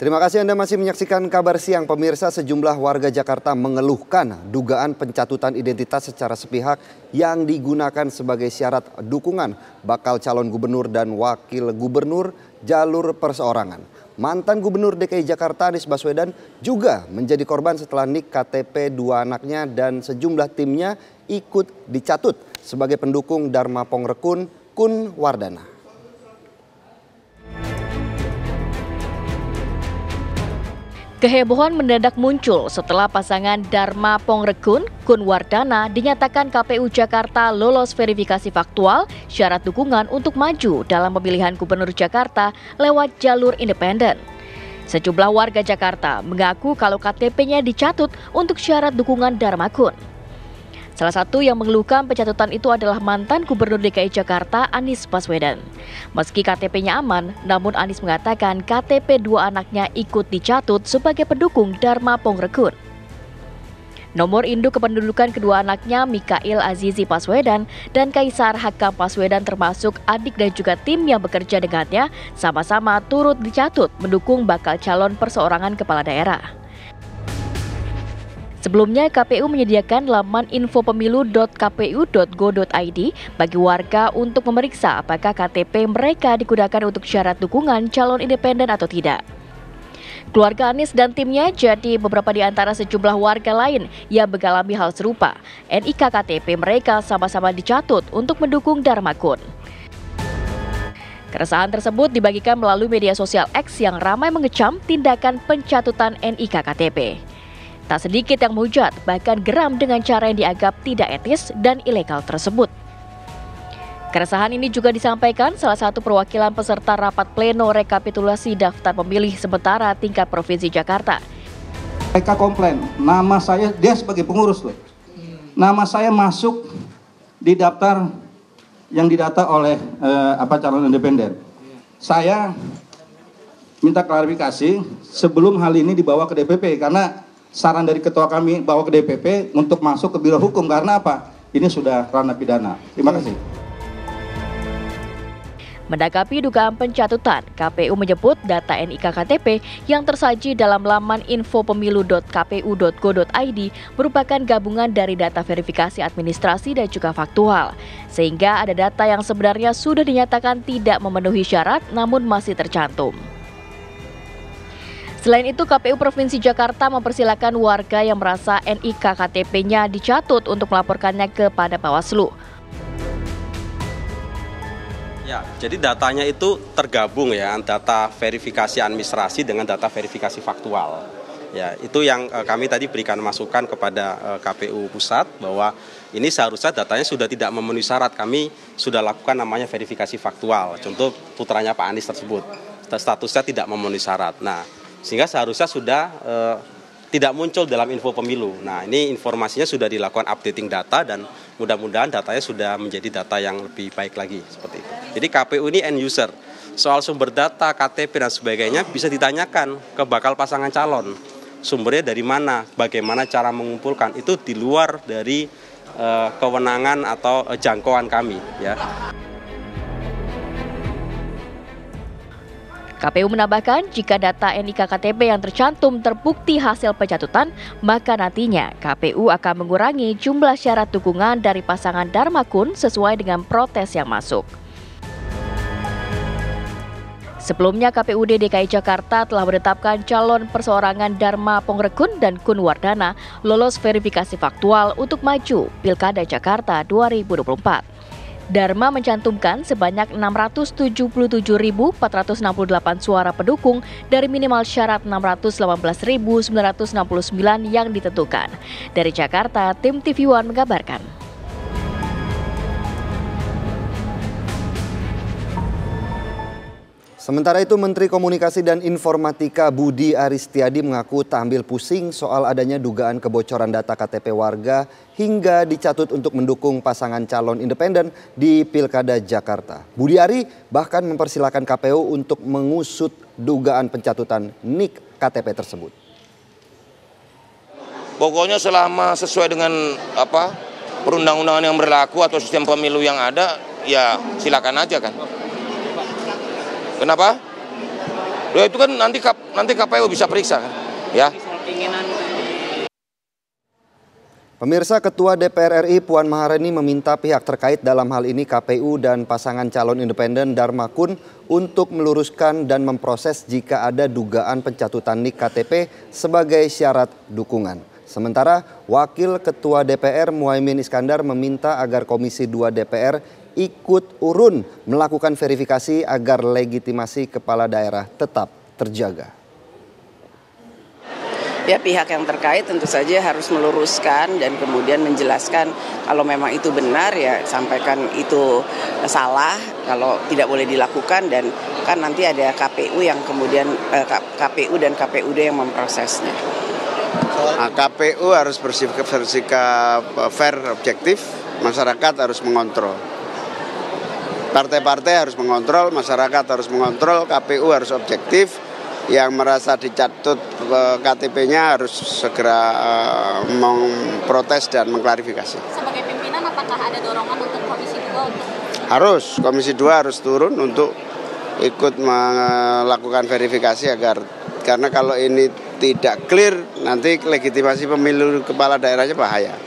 Terima kasih Anda masih menyaksikan Kabar Siang. Pemirsa, sejumlah warga Jakarta mengeluhkan dugaan pencatutan identitas secara sepihak yang digunakan sebagai syarat dukungan bakal calon gubernur dan wakil gubernur jalur perseorangan. Mantan Gubernur DKI Jakarta Anies Baswedan juga menjadi korban setelah nik KTP dua anaknya dan sejumlah timnya ikut dicatut sebagai pendukung Dharma Pongrekun Kun Wardana. Kehebohan mendadak muncul setelah pasangan Dharma Pongrekun Kun Wardana dinyatakan KPU Jakarta lolos verifikasi faktual syarat dukungan untuk maju dalam pemilihan Gubernur Jakarta lewat jalur independen. Sejumlah warga Jakarta mengaku kalau KTP-nya dicatut untuk syarat dukungan Dharma Kun. Salah satu yang mengeluhkan pencatutan itu adalah mantan Gubernur DKI Jakarta Anies Baswedan. Meski KTP-nya aman, namun Anies mengatakan KTP dua anaknya ikut dicatut sebagai pendukung Dharma Pongrekun. Nomor induk kependudukan kedua anaknya, Mikail Azizi Baswedan dan Kaisar Hakam Baswedan termasuk adik dan juga tim yang bekerja dengannya, sama-sama turut dicatut mendukung bakal calon perseorangan kepala daerah. Sebelumnya, KPU menyediakan laman infopemilu.kpu.go.id bagi warga untuk memeriksa apakah KTP mereka digunakan untuk syarat dukungan calon independen atau tidak. Keluarga Anies dan timnya jadi beberapa di antara sejumlah warga lain yang mengalami hal serupa. NIK KTP mereka sama-sama dicatut untuk mendukung Dharma Kun. Keresahan tersebut dibagikan melalui media sosial X yang ramai mengecam tindakan pencatutan NIK KTP. Tak sedikit yang menghujat, bahkan geram dengan cara yang dianggap tidak etis dan ilegal tersebut. Keresahan ini juga disampaikan salah satu perwakilan peserta rapat pleno rekapitulasi daftar pemilih sementara tingkat Provinsi Jakarta. Mereka komplain, nama saya, dia sebagai pengurus loh. Nama saya masuk di daftar yang didata oleh calon independen. Saya minta klarifikasi sebelum hal ini dibawa ke DPP karena saran dari ketua kami bawa ke DPP untuk masuk ke Biro Hukum karena apa? Ini sudah ranah pidana. Terima kasih. Menanggapi dugaan pencatutan, KPU menyebut data NIK KTP yang tersaji dalam laman infopemilu.kpu.go.id merupakan gabungan dari data verifikasi administrasi dan juga faktual. Sehingga ada data yang sebenarnya sudah dinyatakan tidak memenuhi syarat namun masih tercantum. Selain itu, KPU Provinsi Jakarta mempersilakan warga yang merasa NIK KTP-nya dicatut untuk melaporkannya kepada Bawaslu. Ya, jadi datanya itu tergabung ya, data verifikasi administrasi dengan data verifikasi faktual. Ya, itu yang kami tadi berikan masukan kepada KPU Pusat bahwa ini seharusnya datanya sudah tidak memenuhi syarat. Kami sudah lakukan namanya verifikasi faktual. Contoh putranya Pak Anies tersebut, statusnya tidak memenuhi syarat. Nah, sehingga seharusnya sudah tidak muncul dalam info pemilu. Nah, ini informasinya sudah dilakukan updating data dan mudah-mudahan datanya sudah menjadi data yang lebih baik lagi seperti itu. Jadi KPU ini end user. Soal sumber data, KTP dan sebagainya bisa ditanyakan ke bakal pasangan calon. Sumbernya dari mana, bagaimana cara mengumpulkan, itu di luar dari kewenangan atau jangkauan kami ya. KPU menambahkan jika data NIK KTP yang tercantum terbukti hasil pencatutan, maka nantinya KPU akan mengurangi jumlah syarat dukungan dari pasangan Dharma Kun sesuai dengan protes yang masuk. Sebelumnya KPUD DKI Jakarta telah menetapkan calon perseorangan Dharma Pongrekun dan Kun Wardana lolos verifikasi faktual untuk maju Pilkada Jakarta 2024. Dharma mencantumkan sebanyak 677.468 suara pendukung dari minimal syarat 618.969 yang ditentukan. Dari Jakarta, tim TV One mengabarkan. Sementara itu, Menteri Komunikasi dan Informatika Budi Aristiadi mengaku tak ambil pusing soal adanya dugaan kebocoran data KTP warga hingga dicatut untuk mendukung pasangan calon independen di Pilkada Jakarta. Budi Ari bahkan mempersilahkan KPU untuk mengusut dugaan pencatutan NIK KTP tersebut. Pokoknya selama sesuai dengan perundang-undangan yang berlaku atau sistem pemilu yang ada, ya silakan aja kan. Kenapa? Loh, itu kan nanti KPU bisa periksa kan, ya. Pemirsa, Ketua DPR RI Puan Maharani meminta pihak terkait dalam hal ini KPU dan pasangan calon independen Dharma Kun untuk meluruskan dan memproses jika ada dugaan pencatutan NIK KTP sebagai syarat dukungan. Sementara Wakil Ketua DPR Muhaimin Iskandar meminta agar Komisi 2 DPR ikut urun melakukan verifikasi agar legitimasi kepala daerah tetap terjaga. Ya, pihak yang terkait tentu saja harus meluruskan dan kemudian menjelaskan kalau memang itu benar ya sampaikan itu salah, kalau tidak boleh dilakukan, dan kan nanti ada KPU yang kemudian KPU dan KPUD yang memprosesnya. Nah, KPU harus bersikap fair, objektif, masyarakat harus mengontrol. Partai-partai harus mengontrol, masyarakat harus mengontrol, KPU harus objektif. Yang merasa dicatut KTP-nya harus segera memprotes dan mengklarifikasi. Sebagai pimpinan, apakah ada dorongan untuk Komisi 2 untuk? Harus, Komisi 2 harus turun untuk ikut melakukan verifikasi karena kalau ini tidak clear nanti legitimasi pemilu kepala daerahnya bahaya.